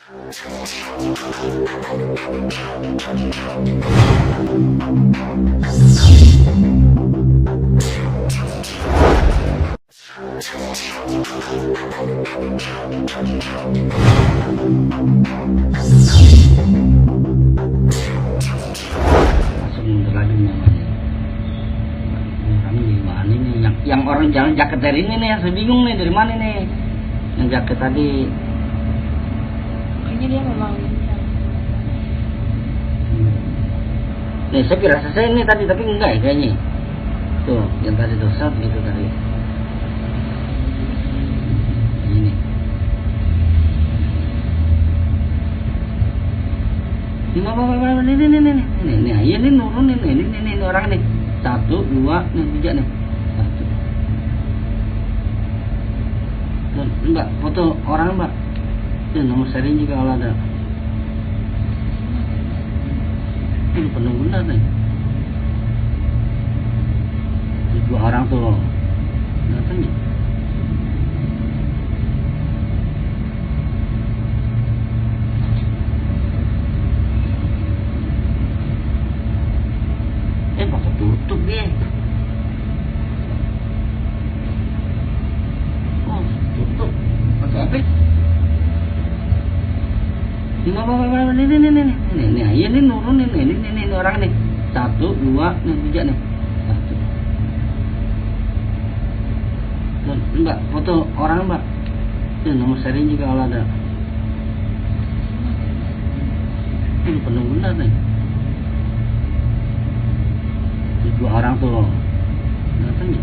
Masuk mundur lagi namanya. Kami di mana ini? Yang orang jalan jaket dari ini nih, yang saya bingung nih dari mana nih? Yang jaket tadi. Kayaknya dia memang Nih saya kira selesai ini tadi, tapi enggak ya kayaknya. Tuh, yang tadi tuh saat gitu tadi. Ini. Ini apa? Ini, iya nih nurun ini orang nih. 1, 2, nih 3 nih. 1. Tuh, Mbak, foto orang Mbak. Tuh nomor seri juga kalau ada. Ini penuh benar nih. 2 orang tuh. Datangnya. Pakai tutup dia. Oh, tutup. Pakai apa? Ini apa? Ini, iya nih nurun ini orang nih. 1, 2, nih 3 nih. 1. Tuh, Mbak, foto orang Mbak. Tuh nomor seri juga kalau ada. Ini penuh benar nih. 2 orang tuh. Datangnya.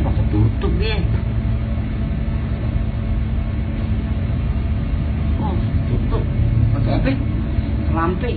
Pakai tutup dia. Oh, tutup. Pakai apa? Selampe.